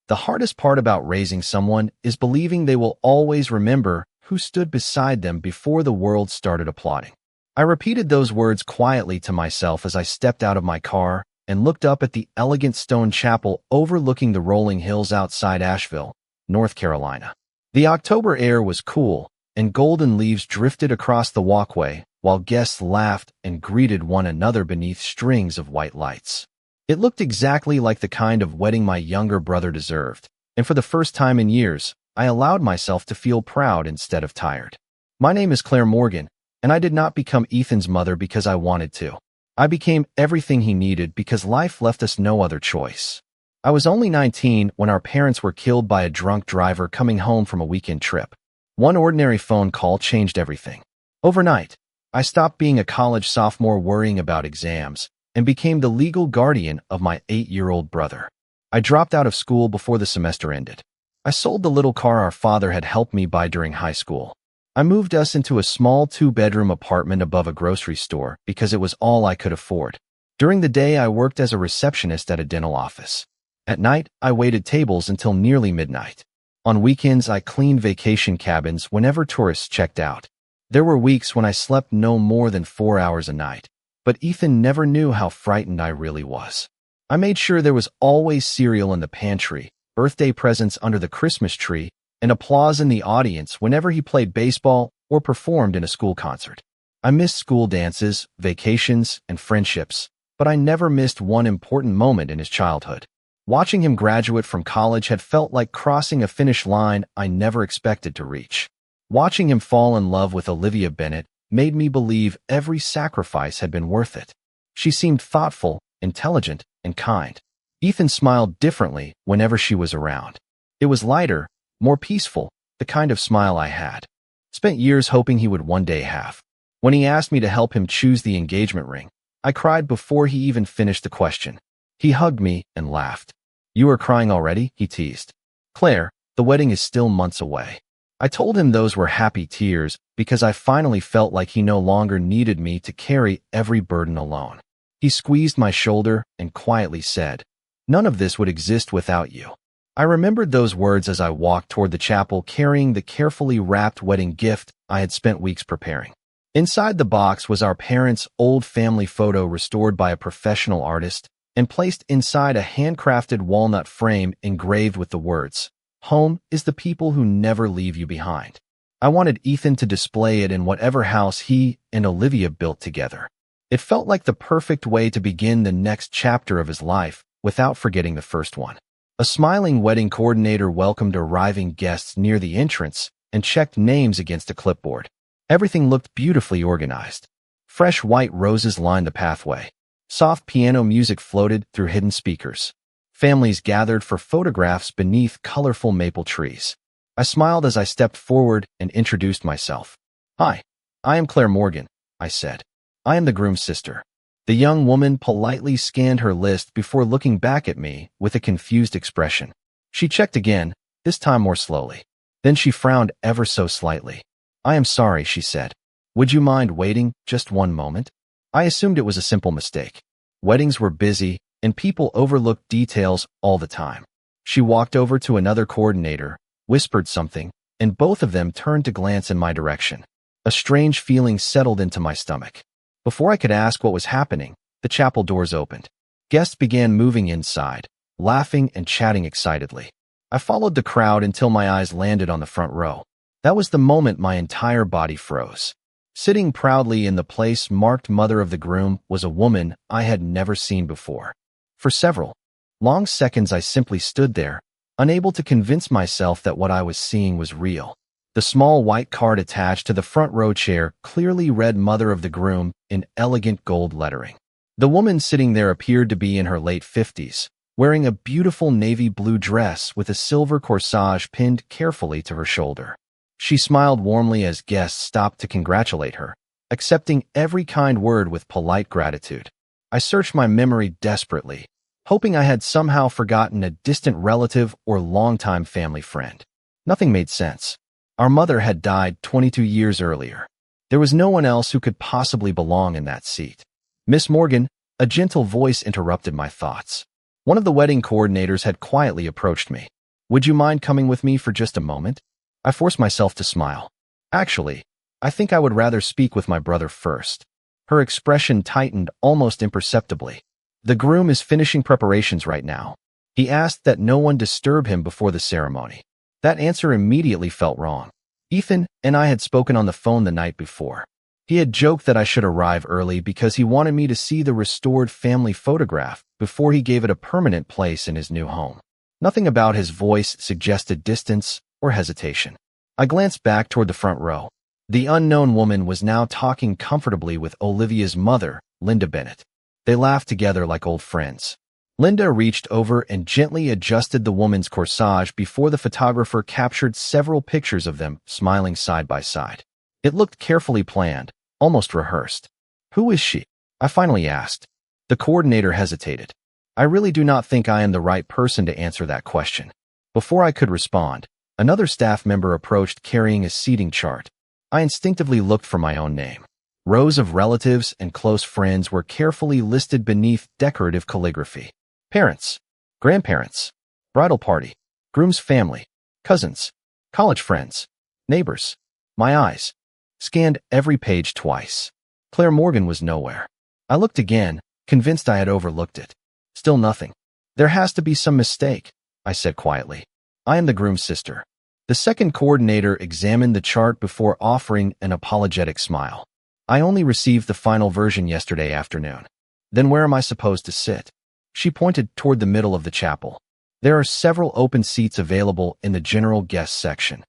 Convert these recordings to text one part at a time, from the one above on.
The hardest part about raising someone is believing they will always remember who stood beside them before the world started applauding. I repeated those words quietly to myself as I stepped out of my car and looked up at the elegant stone chapel overlooking the rolling hills outside Asheville, North Carolina. The October air was cool, and golden leaves drifted across the walkway while guests laughed and greeted one another beneath strings of white lights. It looked exactly like the kind of wedding my younger brother deserved, and for the first time in years, I allowed myself to feel proud instead of tired. My name is Claire Morgan, and I did not become Ethan's mother because I wanted to. I became everything he needed because life left us no other choice. I was only 19 when our parents were killed by a drunk driver coming home from a weekend trip. One ordinary phone call changed everything. Overnight, I stopped being a college sophomore worrying about exams and became the legal guardian of my 8-year-old brother. I dropped out of school before the semester ended. I sold the little car our father had helped me buy during high school. I moved us into a small 2-bedroom apartment above a grocery store because it was all I could afford. During the day, I worked as a receptionist at a dental office. At night, I waited tables until nearly midnight. On weekends, I cleaned vacation cabins whenever tourists checked out. There were weeks when I slept no more than 4 hours a night, but Ethan never knew how frightened I really was. I made sure there was always cereal in the pantry, birthday presents under the Christmas tree, and applause in the audience whenever he played baseball or performed in a school concert. I missed school dances, vacations, and friendships, but I never missed one important moment in his childhood. Watching him graduate from college had felt like crossing a finish line I never expected to reach. Watching him fall in love with Olivia Bennett made me believe every sacrifice had been worth it. She seemed thoughtful, intelligent, and kind. Ethan smiled differently whenever she was around. It was lighter, more peaceful, the kind of smile I had spent years hoping he would one day have. When he asked me to help him choose the engagement ring, I cried before he even finished the question. He hugged me and laughed. "You are crying already?" he teased. "Claire, the wedding is still months away." I told him those were happy tears because I finally felt like he no longer needed me to carry every burden alone. He squeezed my shoulder and quietly said, "None of this would exist without you." I remembered those words as I walked toward the chapel carrying the carefully wrapped wedding gift I had spent weeks preparing. Inside the box was our parents' old family photo restored by a professional artist and placed inside a handcrafted walnut frame engraved with the words, "Home is the people who never leave you behind." I wanted Ethan to display it in whatever house he and Olivia built together. It felt like the perfect way to begin the next chapter of his life without forgetting the first one. A smiling wedding coordinator welcomed arriving guests near the entrance and checked names against a clipboard. Everything looked beautifully organized. Fresh white roses lined the pathway. Soft piano music floated through hidden speakers. Families gathered for photographs beneath colorful maple trees. I smiled as I stepped forward and introduced myself. "Hi, I am Claire Morgan," I said. "I am the groom's sister." The young woman politely scanned her list before looking back at me with a confused expression. She checked again, this time more slowly. Then she frowned ever so slightly. "I am sorry," she said. "Would you mind waiting just one moment?" I assumed it was a simple mistake. Weddings were busy, and people overlooked details all the time. She walked over to another coordinator, whispered something, and both of them turned to glance in my direction. A strange feeling settled into my stomach. Before I could ask what was happening, the chapel doors opened. Guests began moving inside, laughing and chatting excitedly. I followed the crowd until my eyes landed on the front row. That was the moment my entire body froze. Sitting proudly in the place marked mother of the groom was a woman I had never seen before. For several long seconds I simply stood there, unable to convince myself that what I was seeing was real. The small white card attached to the front row chair clearly read Mother of the Groom in elegant gold lettering. The woman sitting there appeared to be in her late 50s, wearing a beautiful navy blue dress with a silver corsage pinned carefully to her shoulder. She smiled warmly as guests stopped to congratulate her, accepting every kind word with polite gratitude. I searched my memory desperately, hoping I had somehow forgotten a distant relative or longtime family friend. Nothing made sense. Our mother had died 22 years earlier. There was no one else who could possibly belong in that seat. "Miss Morgan," a gentle voice interrupted my thoughts. One of the wedding coordinators had quietly approached me. "Would you mind coming with me for just a moment?" I forced myself to smile. "Actually, I think I would rather speak with my brother first." Her expression tightened almost imperceptibly. "The groom is finishing preparations right now. He asked that no one disturb him before the ceremony." That answer immediately felt wrong. Ethan and I had spoken on the phone the night before. He had joked that I should arrive early because he wanted me to see the restored family photograph before he gave it a permanent place in his new home. Nothing about his voice suggested distance or hesitation. I glanced back toward the front row. The unknown woman was now talking comfortably with Olivia's mother, Linda Bennett. They laughed together like old friends. Linda reached over and gently adjusted the woman's corsage before the photographer captured several pictures of them smiling side by side. It looked carefully planned, almost rehearsed. "Who is she?" I finally asked. The coordinator hesitated. "I really do not think I am the right person to answer that question." Before I could respond, another staff member approached carrying a seating chart. I instinctively looked for my own name. Rows of relatives and close friends were carefully listed beneath decorative calligraphy. Parents, grandparents, bridal party, groom's family, cousins, college friends, neighbors. My eyes scanned every page twice. Claire Morgan was nowhere. I looked again, convinced I had overlooked it. Still nothing. "There has to be some mistake," I said quietly. "I am the groom's sister." The second coordinator examined the chart before offering an apologetic smile. "I only received the final version yesterday afternoon." "Then where am I supposed to sit?" She pointed toward the middle of the chapel. "There are several open seats available in the general guest section."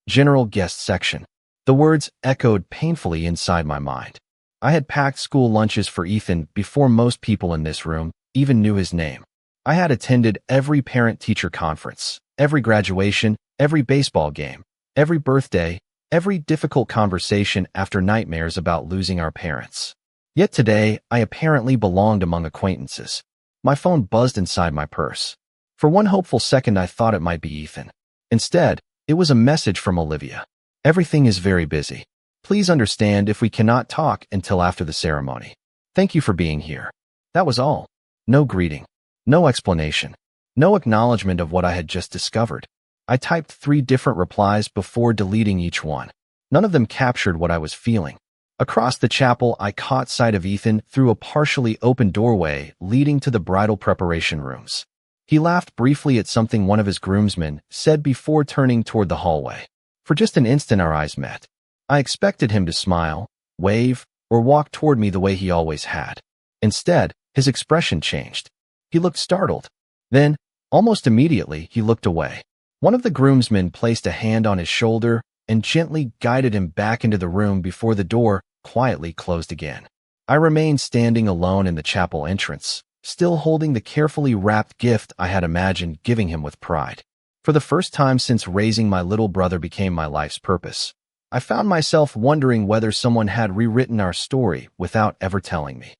General guest section. The words echoed painfully inside my mind. I had packed school lunches for Ethan before most people in this room even knew his name. I had attended every parent-teacher conference, every graduation, every baseball game, every birthday, every difficult conversation after nightmares about losing our parents. Yet today, I apparently belonged among acquaintances. My phone buzzed inside my purse. For one hopeful second, I thought it might be Ethan. Instead, it was a message from Olivia. "Everything is very busy. Please understand if we cannot talk until after the ceremony. Thank you for being here." That was all. No greeting. No explanation. No acknowledgement of what I had just discovered. I typed 3 different replies before deleting each one. None of them captured what I was feeling. Across the chapel, I caught sight of Ethan through a partially open doorway leading to the bridal preparation rooms. He laughed briefly at something one of his groomsmen said before turning toward the hallway. For just an instant, our eyes met. I expected him to smile, wave, or walk toward me the way he always had. Instead, his expression changed. He looked startled. Then, almost immediately, he looked away. One of the groomsmen placed a hand on his shoulder and gently guided him back into the room before the door quietly closed again. I remained standing alone in the chapel entrance, still holding the carefully wrapped gift I had imagined giving him with pride. For the first time since raising my little brother became my life's purpose, I found myself wondering whether someone had rewritten our story without ever telling me.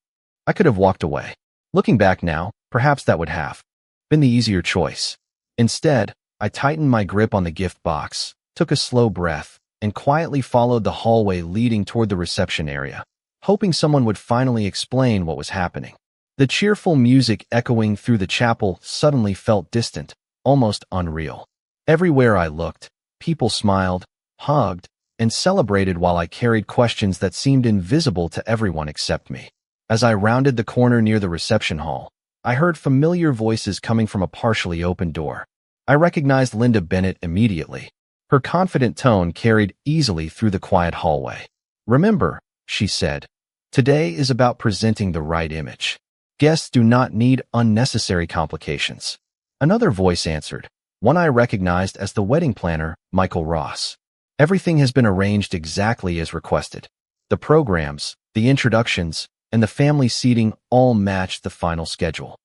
I could have walked away. Looking back now, perhaps that would have been the easier choice. Instead, I tightened my grip on the gift box, took a slow breath, and quietly followed the hallway leading toward the reception area, hoping someone would finally explain what was happening. The cheerful music echoing through the chapel suddenly felt distant, almost unreal. Everywhere I looked, people smiled, hugged, and celebrated while I carried questions that seemed invisible to everyone except me. As I rounded the corner near the reception hall, I heard familiar voices coming from a partially open door. I recognized Linda Bennett immediately. Her confident tone carried easily through the quiet hallway. "Remember," she said, "today is about presenting the right image. Guests do not need unnecessary complications." Another voice answered, one I recognized as the wedding planner, Michael Ross. "Everything has been arranged exactly as requested. The programs, the introductions, and the family seating all matched the final schedule."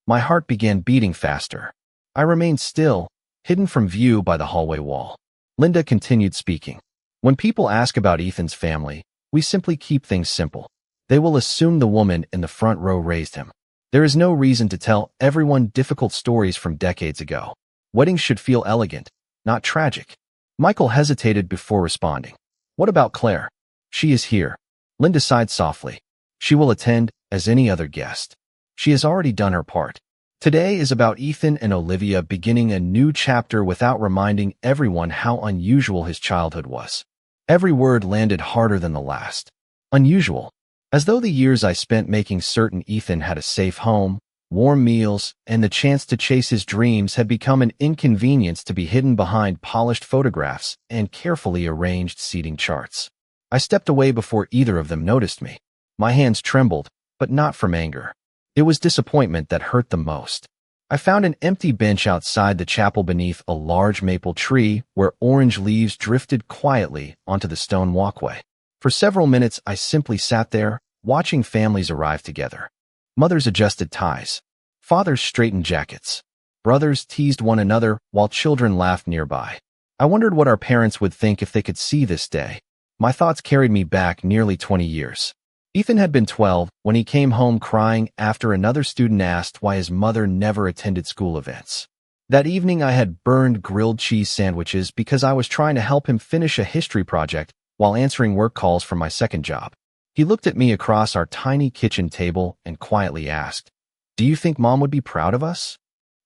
My heart began beating faster. I remained still, hidden from view by the hallway wall. Linda continued speaking. "When people ask about Ethan's family, we simply keep things simple. They will assume the woman in the front row raised him. There is no reason to tell everyone difficult stories from decades ago. Weddings should feel elegant, not tragic." Michael hesitated before responding. "What about Claire?" "She is here." Linda sighed softly. "She will attend as any other guest. She has already done her part. Today is about Ethan and Olivia beginning a new chapter without reminding everyone how unusual his childhood was. Every word landed harder than the last. Unusual. As though the years I spent making certain Ethan had a safe home, warm meals, and the chance to chase his dreams had become an inconvenience to be hidden behind polished photographs and carefully arranged seating charts. I stepped away before either of them noticed me. My hands trembled, but not from anger. It was disappointment that hurt the most. I found an empty bench outside the chapel beneath a large maple tree where orange leaves drifted quietly onto the stone walkway. For several minutes, I simply sat there, watching families arrive together. Mothers adjusted ties. Fathers straightened jackets. Brothers teased one another while children laughed nearby. I wondered what our parents would think if they could see this day. My thoughts carried me back nearly 20 years. Ethan had been 12 when he came home crying after another student asked why his mother never attended school events. That evening, I had burned grilled cheese sandwiches because I was trying to help him finish a history project while answering work calls from my second job. He looked at me across our tiny kitchen table and quietly asked, "Do you think Mom would be proud of us?"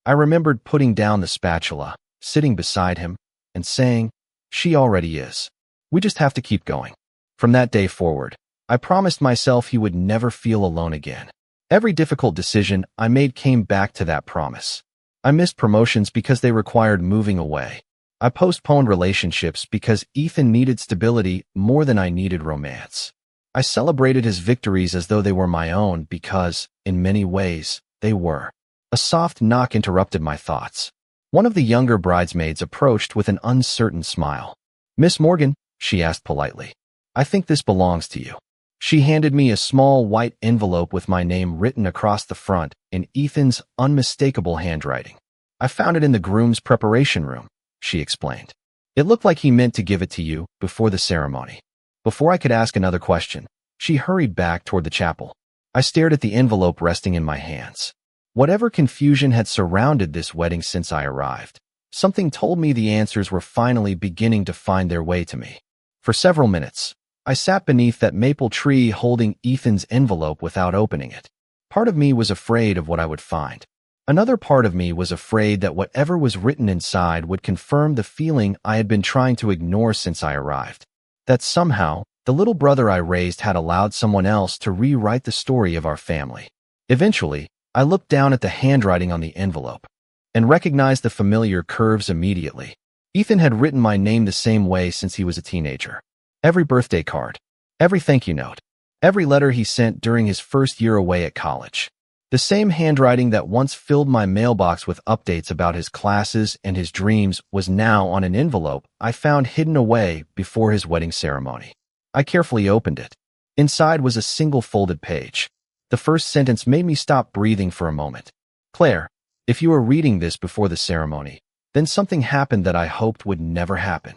I remembered putting down the spatula, sitting beside him, and saying, "She already is. We just have to keep going." From that day forward, I promised myself he would never feel alone again. Every difficult decision I made came back to that promise. I missed promotions because they required moving away. I postponed relationships because Ethan needed stability more than I needed romance. I celebrated his victories as though they were my own because, in many ways, they were. A soft knock interrupted my thoughts. One of the younger bridesmaids approached with an uncertain smile. "Miss Morgan," she asked politely, "I think this belongs to you." She handed me a small white envelope with my name written across the front in Ethan's unmistakable handwriting. "I found it in the groom's preparation room," she explained. "It looked like he meant to give it to you before the ceremony." Before I could ask another question, she hurried back toward the chapel. I stared at the envelope resting in my hands. Whatever confusion had surrounded this wedding since I arrived, something told me the answers were finally beginning to find their way to me. For several minutes, I sat beneath that maple tree holding Ethan's envelope without opening it. Part of me was afraid of what I would find. Another part of me was afraid that whatever was written inside would confirm the feeling I had been trying to ignore since I arrived. That somehow, the little brother I raised had allowed someone else to rewrite the story of our family. Eventually, I looked down at the handwriting on the envelope and recognized the familiar curves immediately. Ethan had written my name the same way since he was a teenager. Every birthday card, every thank you note, every letter he sent during his first year away at college. The same handwriting that once filled my mailbox with updates about his classes and his dreams was now on an envelope I found hidden away before his wedding ceremony. I carefully opened it. Inside was a single folded page. The first sentence made me stop breathing for a moment. "Claire, if you are reading this before the ceremony, then something happened that I hoped would never happen."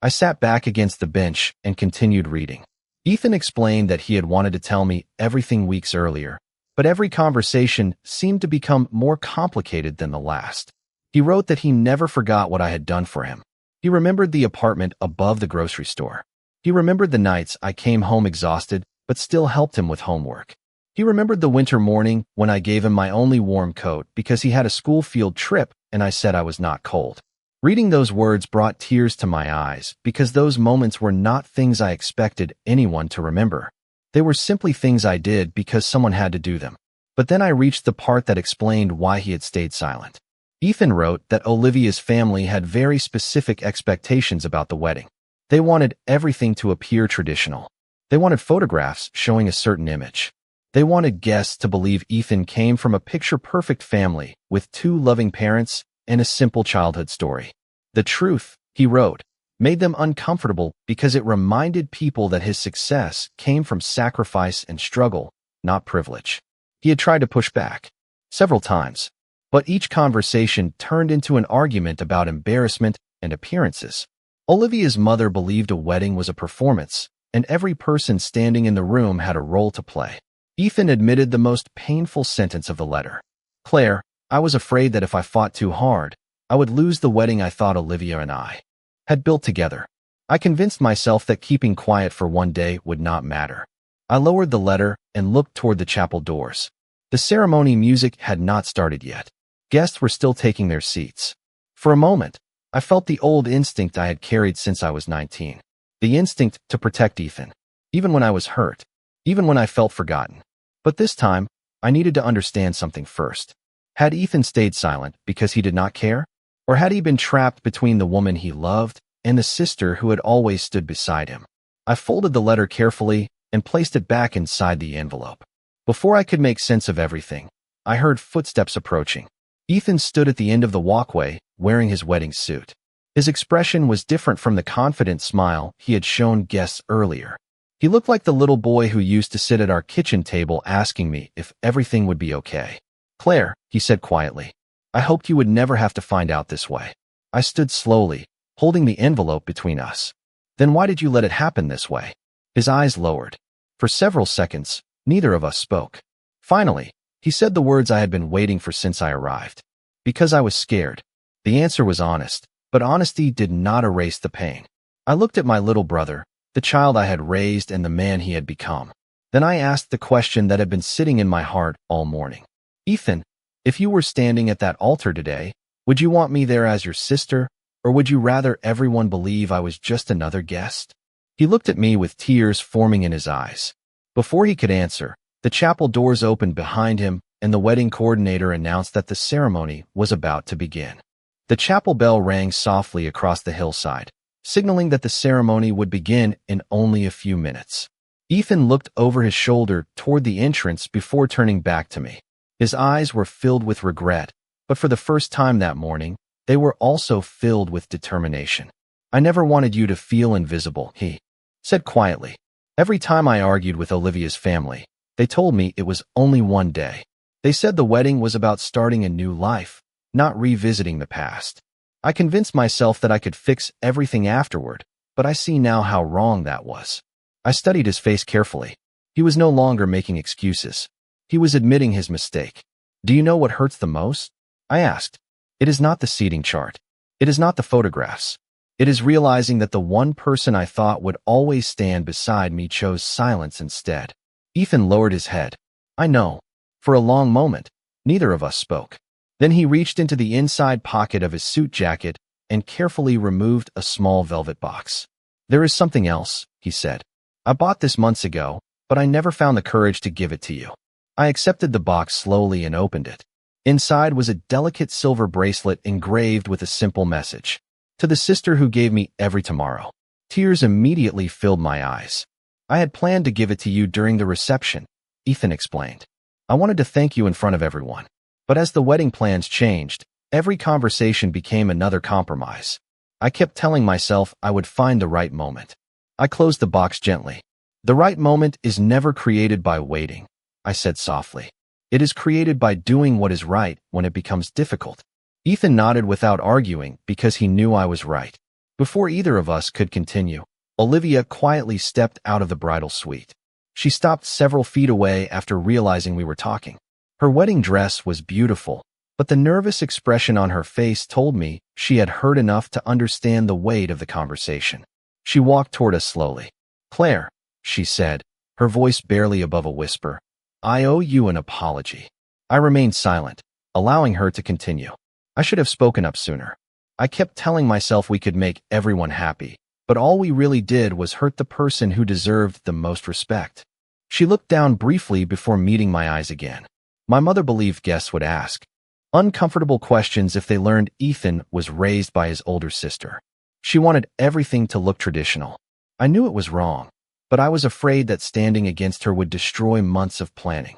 I sat back against the bench and continued reading. Ethan explained that he had wanted to tell me everything weeks earlier, but every conversation seemed to become more complicated than the last. He wrote that he never forgot what I had done for him. He remembered the apartment above the grocery store. He remembered the nights I came home exhausted but still helped him with homework. He remembered the winter morning when I gave him my only warm coat because he had a school field trip and I said I was not cold. Reading those words brought tears to my eyes because those moments were not things I expected anyone to remember. They were simply things I did because someone had to do them. But then I reached the part that explained why he had stayed silent. Ethan wrote that Olivia's family had very specific expectations about the wedding. They wanted everything to appear traditional. They wanted photographs showing a certain image. They wanted guests to believe Ethan came from a picture-perfect family with 2 loving parents and a simple childhood story. The truth, he wrote, made them uncomfortable because it reminded people that his success came from sacrifice and struggle, not privilege. He had tried to push back several times, but each conversation turned into an argument about embarrassment and appearances. Olivia's mother believed a wedding was a performance, and every person standing in the room had a role to play. Ethan admitted the most painful sentence of the letter. "Claire, I was afraid that if I fought too hard, I would lose the wedding I thought Olivia and I had built together. I convinced myself that keeping quiet for one day would not matter." I lowered the letter and looked toward the chapel doors. The ceremony music had not started yet. Guests were still taking their seats. For a moment, I felt the old instinct I had carried since I was 19. The instinct to protect Ethan, even when I was hurt, even when I felt forgotten. But this time, I needed to understand something first. Had Ethan stayed silent because he did not care? Or had he been trapped between the woman he loved and the sister who had always stood beside him? I folded the letter carefully and placed it back inside the envelope. Before I could make sense of everything, I heard footsteps approaching. Ethan stood at the end of the walkway, wearing his wedding suit. His expression was different from the confident smile he had shown guests earlier. He looked like the little boy who used to sit at our kitchen table asking me if everything would be okay. "Claire," he said quietly, "I hoped you would never have to find out this way." I stood slowly, holding the envelope between us. "Then why did you let it happen this way?" His eyes lowered. For several seconds, neither of us spoke. Finally, he said the words I had been waiting for since I arrived. "Because I was scared." The answer was honest, but honesty did not erase the pain. I looked at my little brother, the child I had raised and the man he had become. Then I asked the question that had been sitting in my heart all morning. "Ethan, if you were standing at that altar today, would you want me there as your sister, or would you rather everyone believe I was just another guest?" He looked at me with tears forming in his eyes. Before he could answer, the chapel doors opened behind him, and the wedding coordinator announced that the ceremony was about to begin. The chapel bell rang softly across the hillside, signaling that the ceremony would begin in only a few minutes. Ethan looked over his shoulder toward the entrance before turning back to me. His eyes were filled with regret, but for the first time that morning, they were also filled with determination. "I never wanted you to feel invisible," he said quietly. "Every time I argued with Olivia's family, they told me it was only one day. They said the wedding was about starting a new life, not revisiting the past. I convinced myself that I could fix everything afterward, but I see now how wrong that was." I studied his face carefully. He was no longer making excuses. He was admitting his mistake. "Do you know what hurts the most?" I asked. "It is not the seating chart. It is not the photographs. It is realizing that the one person I thought would always stand beside me chose silence instead." Ethan lowered his head. "I know." For a long moment, neither of us spoke. Then he reached into the inside pocket of his suit jacket and carefully removed a small velvet box. "There is something else," he said. "I bought this months ago, but I never found the courage to give it to you." I accepted the box slowly and opened it. Inside was a delicate silver bracelet engraved with a simple message. "To the sister who gave me every tomorrow." Tears immediately filled my eyes. "I had planned to give it to you during the reception," Ethan explained. "I wanted to thank you in front of everyone. But as the wedding plans changed, every conversation became another compromise. I kept telling myself I would find the right moment." I closed the box gently. "The right moment is never created by waiting," I said softly. "It is created by doing what is right when it becomes difficult." Ethan nodded without arguing because he knew I was right. Before either of us could continue, Olivia quietly stepped out of the bridal suite. She stopped several feet away after realizing we were talking. Her wedding dress was beautiful, but the nervous expression on her face told me she had heard enough to understand the weight of the conversation. She walked toward us slowly. "Claire," she said, her voice barely above a whisper, "I owe you an apology." I remained silent, allowing her to continue. "I should have spoken up sooner. I kept telling myself we could make everyone happy, but all we really did was hurt the person who deserved the most respect." She looked down briefly before meeting my eyes again. My mother believed guests would ask uncomfortable questions if they learned Ethan was raised by his older sister. She wanted everything to look traditional. I knew it was wrong, but I was afraid that standing against her would destroy months of planning.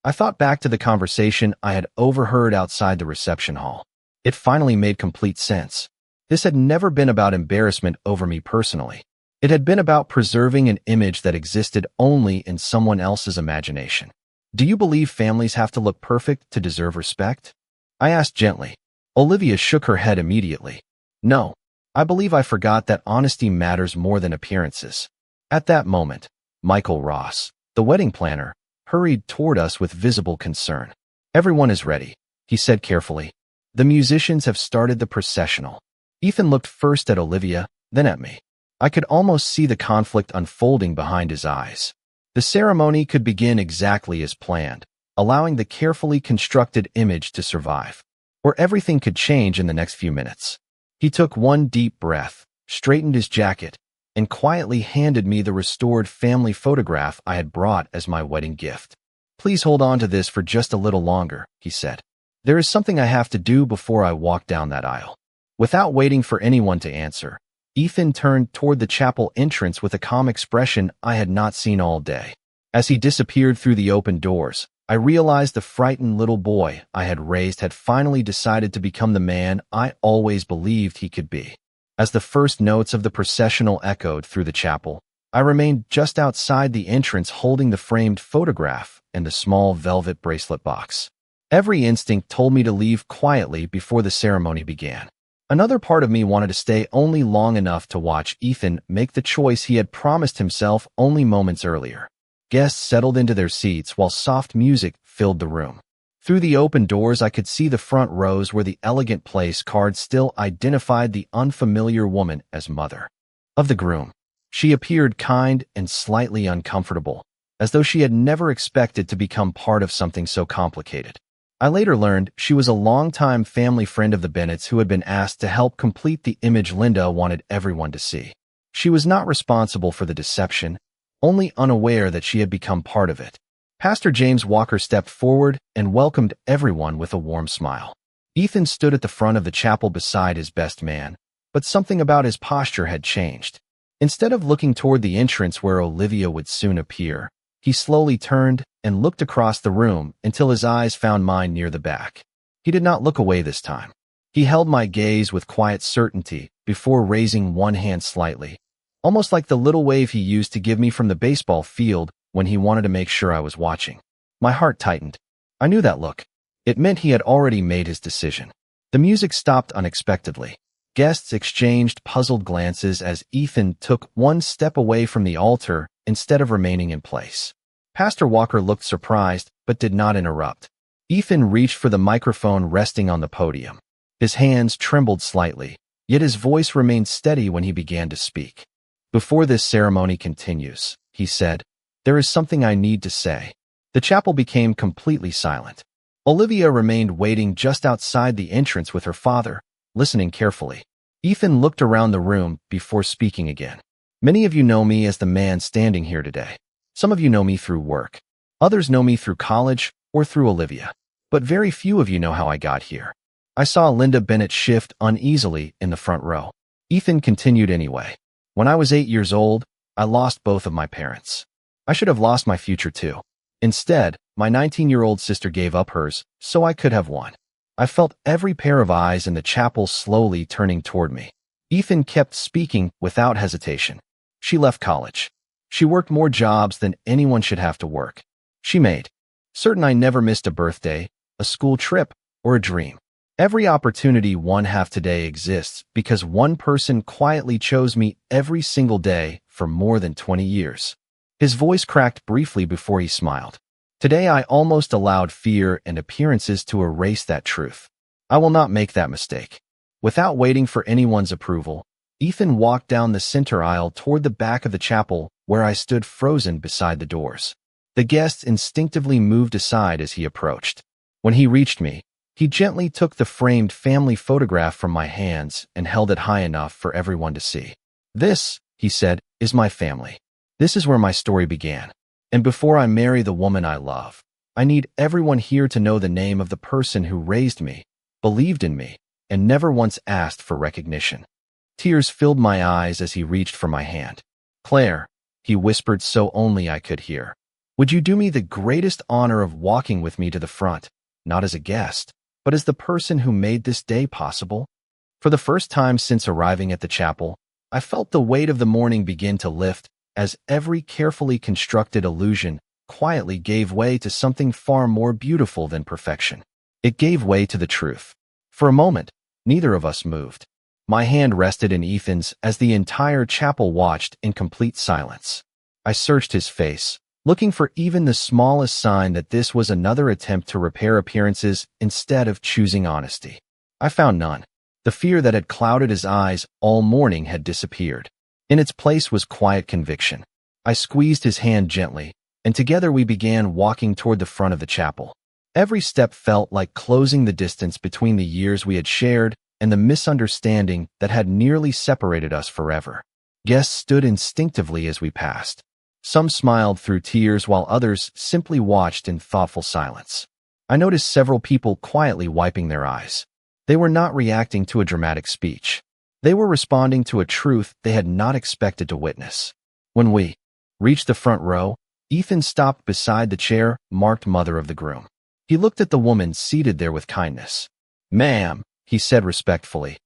I thought back to the conversation I had overheard outside the reception hall. It finally made complete sense. This had never been about embarrassment over me personally. It had been about preserving an image that existed only in someone else's imagination. "Do you believe families have to look perfect to deserve respect?" I asked gently. Olivia shook her head immediately. "No, I believe I forgot that honesty matters more than appearances." At that moment, Michael Ross, the wedding planner, hurried toward us with visible concern. "Everyone is ready," he said carefully. "The musicians have started the processional." Ethan looked first at Olivia, then at me. I could almost see the conflict unfolding behind his eyes. The ceremony could begin exactly as planned, allowing the carefully constructed image to survive. or everything could change in the next few minutes. He took one deep breath, straightened his jacket, and quietly handed me the restored family photograph I had brought as my wedding gift. "Please hold on to this for just a little longer," he said. "There is something I have to do before I walk down that aisle." Without waiting for anyone to answer, Ethan turned toward the chapel entrance with a calm expression I had not seen all day. As he disappeared through the open doors, I realized the frightened little boy I had raised had finally decided to become the man I always believed he could be. As the first notes of the processional echoed through the chapel, I remained just outside the entrance holding the framed photograph and the small velvet bracelet box. Every instinct told me to leave quietly before the ceremony began. Another part of me wanted to stay only long enough to watch Ethan make the choice he had promised himself only moments earlier. Guests settled into their seats while soft music filled the room. Through the open doors, I could see the front rows where the elegant place card still identified the unfamiliar woman as mother of the groom. She appeared kind and slightly uncomfortable, as though she had never expected to become part of something so complicated. I later learned she was a longtime family friend of the Bennetts who had been asked to help complete the image Linda wanted everyone to see. She was not responsible for the deception, only unaware that she had become part of it. Pastor James Walker stepped forward and welcomed everyone with a warm smile. Ethan stood at the front of the chapel beside his best man, but something about his posture had changed. Instead of looking toward the entrance where Olivia would soon appear, he slowly turned and looked across the room until his eyes found mine near the back. He did not look away this time. He held my gaze with quiet certainty before raising one hand slightly, almost like the little wave he used to give me from the baseball field when he wanted to make sure I was watching. My heart tightened. I knew that look. It meant he had already made his decision. The music stopped unexpectedly. Guests exchanged puzzled glances as Ethan took one step away from the altar instead of remaining in place. Pastor Walker looked surprised but did not interrupt. Ethan reached for the microphone resting on the podium. His hands trembled slightly, yet his voice remained steady when he began to speak. "Before this ceremony continues," he said, "there is something I need to say." The chapel became completely silent. Olivia remained waiting just outside the entrance with her father, listening carefully. Ethan looked around the room before speaking again. "Many of you know me as the man standing here today. Some of you know me through work. Others know me through college or through Olivia. But very few of you know how I got here." I saw Linda Bennett shift uneasily in the front row. Ethan continued anyway. "When I was 8 years old, I lost both of my parents. I should have lost my future too. Instead, my 19-year-old sister gave up hers, so I could have one." I felt every pair of eyes in the chapel slowly turning toward me. Ethan kept speaking without hesitation. "She left college. She worked more jobs than anyone should have to work. She made certain I never missed a birthday, a school trip, or a dream. Every opportunity one have today exists because one person quietly chose me every single day for more than 20 years. His voice cracked briefly before he smiled. "Today I almost allowed fear and appearances to erase that truth. I will not make that mistake." Without waiting for anyone's approval, Ethan walked down the center aisle toward the back of the chapel where I stood frozen beside the doors. The guests instinctively moved aside as he approached. When he reached me, he gently took the framed family photograph from my hands and held it high enough for everyone to see. "This," he said, "is my family. This is where my story began. And before I marry the woman I love, I need everyone here to know the name of the person who raised me, believed in me, and never once asked for recognition." Tears filled my eyes as he reached for my hand. "Claire," he whispered so only I could hear, "would you do me the greatest honor of walking with me to the front, not as a guest, but as the person who made this day possible?" For the first time since arriving at the chapel, I felt the weight of the morning begin to lift as every carefully constructed illusion quietly gave way to something far more beautiful than perfection. It gave way to the truth. For a moment, neither of us moved. My hand rested in Ethan's as the entire chapel watched in complete silence. I searched his face, looking for even the smallest sign that this was another attempt to repair appearances instead of choosing honesty. I found none. The fear that had clouded his eyes all morning had disappeared. In its place was quiet conviction. I squeezed his hand gently, and together we began walking toward the front of the chapel. Every step felt like closing the distance between the years we had shared and the misunderstanding that had nearly separated us forever. Guests stood instinctively as we passed. Some smiled through tears while others simply watched in thoughtful silence. I noticed several people quietly wiping their eyes. They were not reacting to a dramatic speech. They were responding to a truth they had not expected to witness. When we reached the front row, Ethan stopped beside the chair marked mother of the groom. He looked at the woman seated there with kindness. "Ma'am," he said respectfully,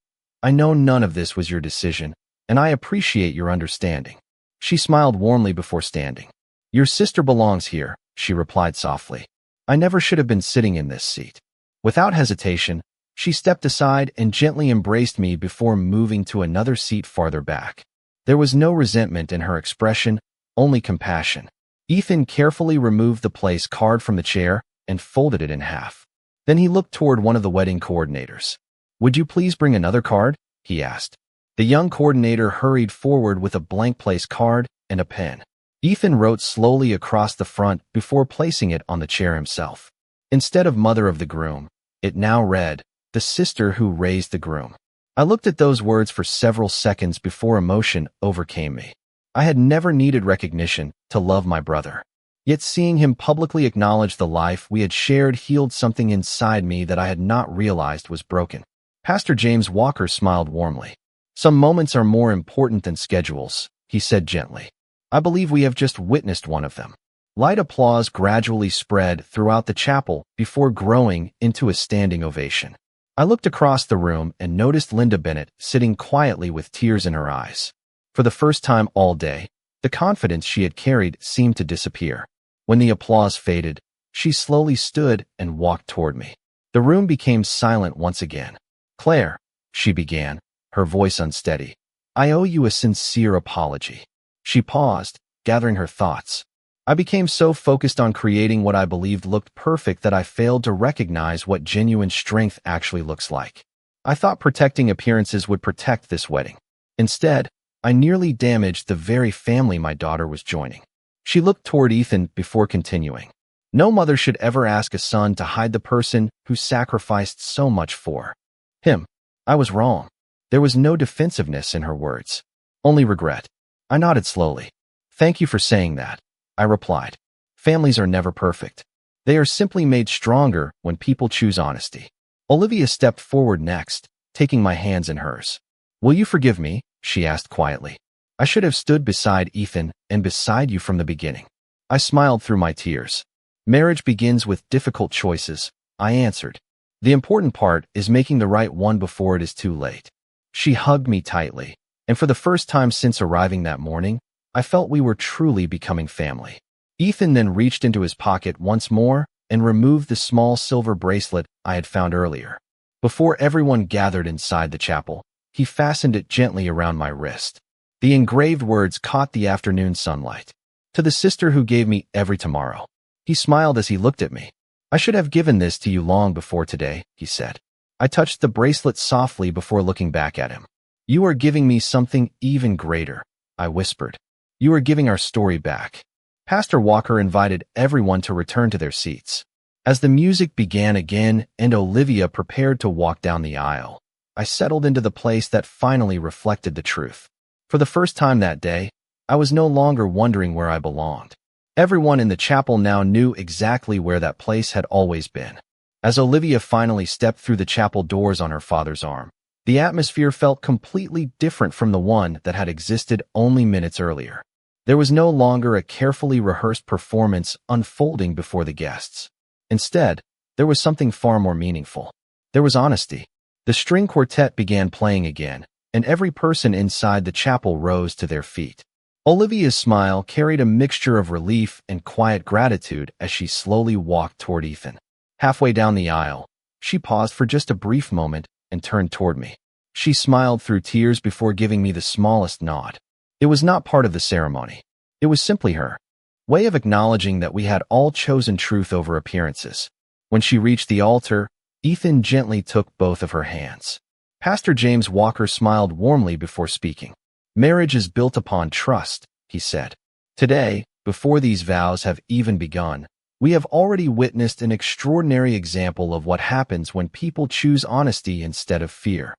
"I know none of this was your decision, and I appreciate your understanding." She smiled warmly before standing. "Your sister belongs here," she replied softly. "I never should have been sitting in this seat." Without hesitation, she stepped aside and gently embraced me before moving to another seat farther back. There was no resentment in her expression, only compassion. Ethan carefully removed the place card from the chair and folded it in half. Then he looked toward one of the wedding coordinators. "Would you please bring another card?" he asked. The young coordinator hurried forward with a blank place card and a pen. Ethan wrote slowly across the front before placing it on the chair himself. Instead of mother of the groom, it now read, "The sister who raised the groom." I looked at those words for several seconds before emotion overcame me. I had never needed recognition to love my brother. Yet seeing him publicly acknowledge the life we had shared healed something inside me that I had not realized was broken. Pastor James Walker smiled warmly. "Some moments are more important than schedules," he said gently. "I believe we have just witnessed one of them." Light applause gradually spread throughout the chapel before growing into a standing ovation. I looked across the room and noticed Linda Bennett sitting quietly with tears in her eyes. For the first time all day, the confidence she had carried seemed to disappear. When the applause faded, she slowly stood and walked toward me. The room became silent once again. "Claire," she began, her voice unsteady, "I owe you a sincere apology." She paused, gathering her thoughts. I became so focused on creating what I believed looked perfect that I failed to recognize what genuine strength actually looks like. I thought protecting appearances would protect this wedding. Instead, I nearly damaged the very family my daughter was joining. She looked toward Ethan before continuing. "No mother should ever ask a son to hide the person who sacrificed so much for him." I was wrong. There was no defensiveness in her words, only regret. I nodded slowly. "Thank you for saying that," I replied. "Families are never perfect. They are simply made stronger when people choose honesty." Olivia stepped forward next, taking my hands in hers. "Will you forgive me?" she asked quietly. "I should have stood beside Ethan and beside you from the beginning." I smiled through my tears. "Marriage begins with difficult choices," I answered. "The important part is making the right one before it is too late." She hugged me tightly, and for the first time since arriving that morning, I felt we were truly becoming family. Ethan then reached into his pocket once more and removed the small silver bracelet I had found earlier. Before everyone gathered inside the chapel, he fastened it gently around my wrist. The engraved words caught the afternoon sunlight. "To the sister who gave me every tomorrow." He smiled as he looked at me. "I should have given this to you long before today," he said. I touched the bracelet softly before looking back at him. "You are giving me something even greater," I whispered. "You are giving our story back." Pastor Walker invited everyone to return to their seats. As the music began again and Olivia prepared to walk down the aisle, I settled into the place that finally reflected the truth. For the first time that day, I was no longer wondering where I belonged. Everyone in the chapel now knew exactly where that place had always been. As Olivia finally stepped through the chapel doors on her father's arm, the atmosphere felt completely different from the one that had existed only minutes earlier. There was no longer a carefully rehearsed performance unfolding before the guests. Instead, there was something far more meaningful. There was honesty. The string quartet began playing again, and every person inside the chapel rose to their feet. Olivia's smile carried a mixture of relief and quiet gratitude as she slowly walked toward Ethan. Halfway down the aisle, she paused for just a brief moment and turned toward me. She smiled through tears before giving me the smallest nod. It was not part of the ceremony. It was simply her way of acknowledging that we had all chosen truth over appearances. When she reached the altar, Ethan gently took both of her hands. Pastor James Walker smiled warmly before speaking. "Marriage is built upon trust," he said. "Today, before these vows have even begun, We have already witnessed an extraordinary example of what happens when people choose honesty instead of fear."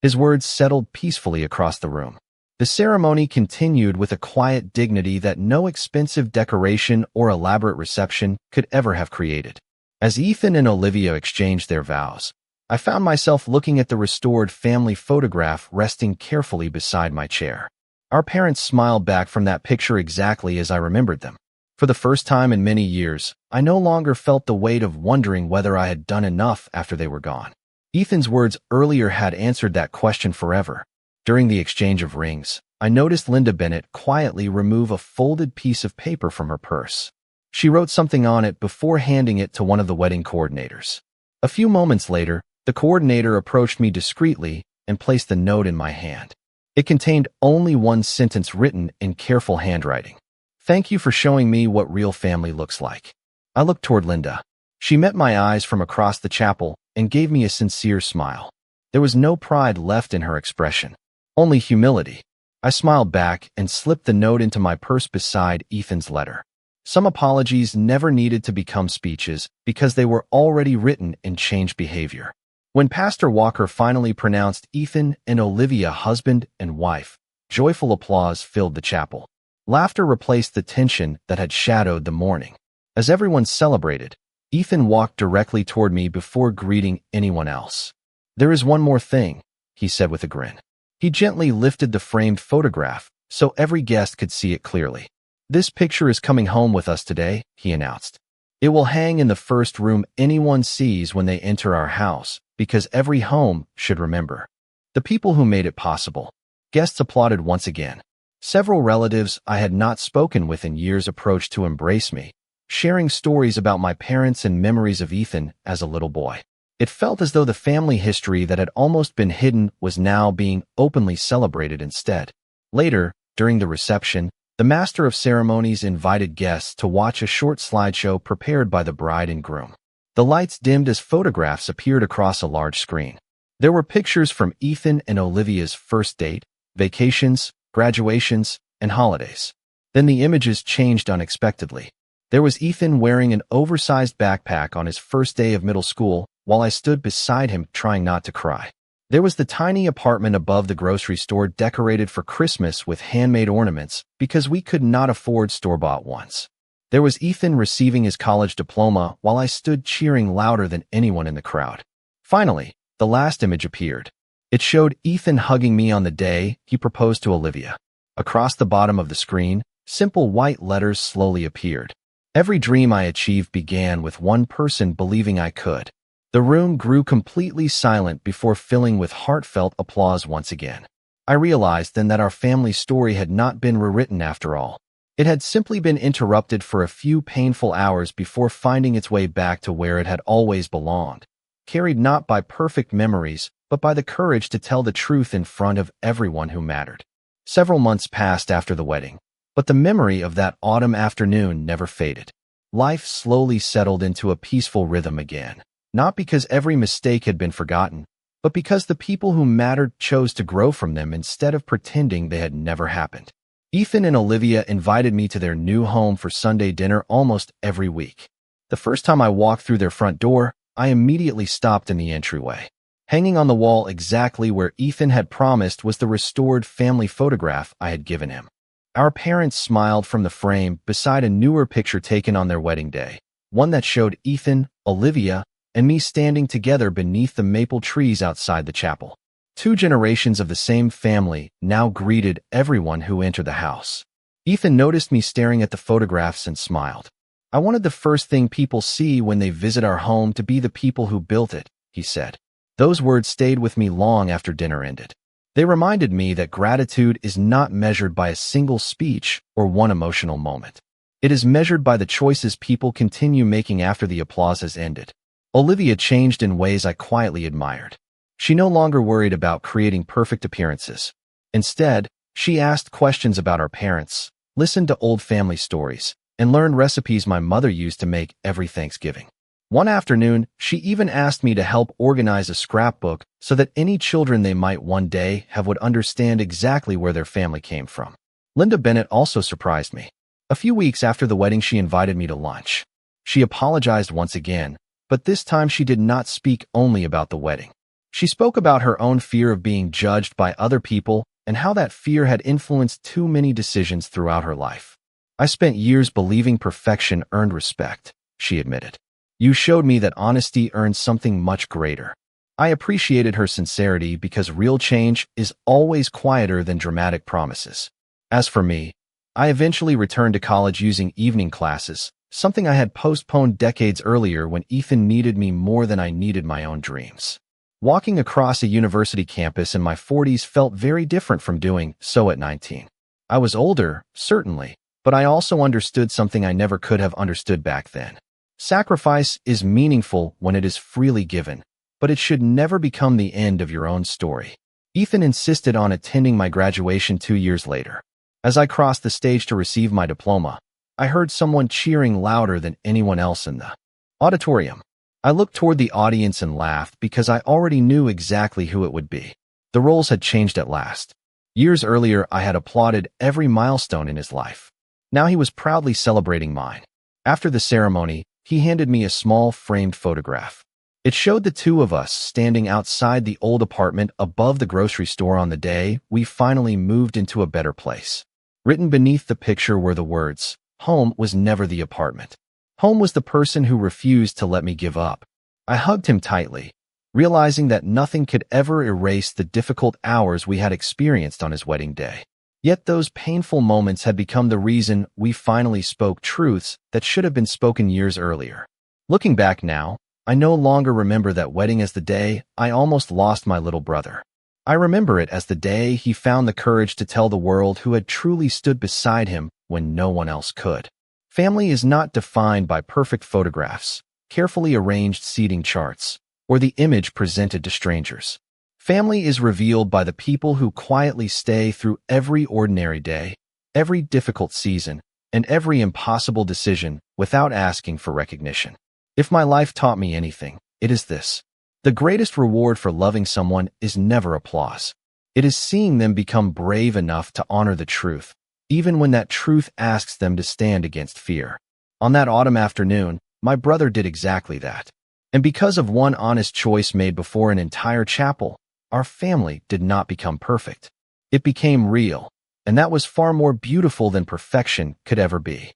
His words settled peacefully across the room. The ceremony continued with a quiet dignity that no expensive decoration or elaborate reception could ever have created. As Ethan and Olivia exchanged their vows, I found myself looking at the restored family photograph resting carefully beside my chair. Our parents smiled back from that picture exactly as I remembered them. For the first time in many years, I no longer felt the weight of wondering whether I had done enough after they were gone. Ethan's words earlier had answered that question forever. During the exchange of rings, I noticed Linda Bennett quietly remove a folded piece of paper from her purse. She wrote something on it before handing it to one of the wedding coordinators. A few moments later, the coordinator approached me discreetly and placed the note in my hand. It contained only one sentence written in careful handwriting. "Thank you for showing me what real family looks like." I looked toward Linda. She met my eyes from across the chapel and gave me a sincere smile. There was no pride left in her expression, only humility. I smiled back and slipped the note into my purse beside Ethan's letter. Some apologies never needed to become speeches because they were already written in changed behavior. When Pastor Walker finally pronounced Ethan and Olivia husband and wife, joyful applause filled the chapel. Laughter replaced the tension that had shadowed the morning. As everyone celebrated, Ethan walked directly toward me before greeting anyone else. "There is one more thing," he said with a grin. He gently lifted the framed photograph so every guest could see it clearly. "This picture is coming home with us today," he announced. "It will hang in the first room anyone sees when they enter our house, because every home should remember the people who made it possible." Guests applauded once again. Several relatives I had not spoken with in years approached to embrace me, sharing stories about my parents and memories of Ethan as a little boy. It felt as though the family history that had almost been hidden was now being openly celebrated instead. Later, during the reception, the master of ceremonies invited guests to watch a short slideshow prepared by the bride and groom. The lights dimmed as photographs appeared across a large screen. There were pictures from Ethan and Olivia's first date, vacations, graduations, and holidays. Then the images changed unexpectedly. There was Ethan wearing an oversized backpack on his first day of middle school, while I stood beside him trying not to cry. There was the tiny apartment above the grocery store decorated for Christmas with handmade ornaments because we could not afford store-bought ones. There was Ethan receiving his college diploma while I stood cheering louder than anyone in the crowd. Finally, the last image appeared. It showed Ethan hugging me on the day he proposed to Olivia. Across the bottom of the screen, simple white letters slowly appeared. "Every dream I achieved began with one person believing I could." The room grew completely silent before filling with heartfelt applause once again. I realized then that our family story had not been rewritten after all. It had simply been interrupted for a few painful hours before finding its way back to where it had always belonged, carried not by perfect memories, but by the courage to tell the truth in front of everyone who mattered. Several months passed after the wedding, but the memory of that autumn afternoon never faded. Life slowly settled into a peaceful rhythm again, not because every mistake had been forgotten, but because the people who mattered chose to grow from them instead of pretending they had never happened. Ethan and Olivia invited me to their new home for Sunday dinner almost every week. The first time I walked through their front door, I immediately stopped in the entryway. Hanging on the wall exactly where Ethan had promised was the restored family photograph I had given him. Our parents smiled from the frame beside a newer picture taken on their wedding day, one that showed Ethan, Olivia, and me standing together beneath the maple trees outside the chapel. 2 generations of the same family now greeted everyone who entered the house. Ethan noticed me staring at the photographs and smiled. "I wanted the first thing people see when they visit our home to be the people who built it," he said. Those words stayed with me long after dinner ended. They reminded me that gratitude is not measured by a single speech or one emotional moment. It is measured by the choices people continue making after the applause has ended. Olivia changed in ways I quietly admired. She no longer worried about creating perfect appearances. Instead, she asked questions about our parents, listened to old family stories, and learned recipes my mother used to make every Thanksgiving. One afternoon, she even asked me to help organize a scrapbook so that any children they might one day have would understand exactly where their family came from. Linda Bennett also surprised me. A few weeks after the wedding, she invited me to lunch. She apologized once again, but this time she did not speak only about the wedding. She spoke about her own fear of being judged by other people and how that fear had influenced too many decisions throughout her life. I spent years believing perfection earned respect, she admitted. You showed me that honesty earns something much greater. I appreciated her sincerity because real change is always quieter than dramatic promises. As for me, I eventually returned to college using evening classes, something I had postponed decades earlier when Ethan needed me more than I needed my own dreams. Walking across a university campus in my 40s felt very different from doing so at 19. I was older, certainly, but I also understood something I never could have understood back then. Sacrifice is meaningful when it is freely given, but it should never become the end of your own story. Ethan insisted on attending my graduation 2 years later. As I crossed the stage to receive my diploma, I heard someone cheering louder than anyone else in the auditorium. I looked toward the audience and laughed because I already knew exactly who it would be. The roles had changed at last. Years earlier, I had applauded every milestone in his life. Now he was proudly celebrating mine. After the ceremony, he handed me a small framed photograph. It showed the two of us standing outside the old apartment above the grocery store on the day we finally moved into a better place. Written beneath the picture were the words, "Home was never the apartment. Home was the person who refused to let me give up." I hugged him tightly, realizing that nothing could ever erase the difficult hours we had experienced on his wedding day. Yet those painful moments had become the reason we finally spoke truths that should have been spoken years earlier. Looking back now, I no longer remember that wedding as the day I almost lost my little brother. I remember it as the day he found the courage to tell the world who had truly stood beside him when no one else could. Family is not defined by perfect photographs, carefully arranged seating charts, or the image presented to strangers. Family is revealed by the people who quietly stay through every ordinary day, every difficult season, and every impossible decision without asking for recognition. If my life taught me anything, it is this. The greatest reward for loving someone is never applause. It is seeing them become brave enough to honor the truth, even when that truth asks them to stand against fear. On that autumn afternoon, my brother did exactly that. And because of one honest choice made before an entire chapel, our family did not become perfect. It became real, and that was far more beautiful than perfection could ever be.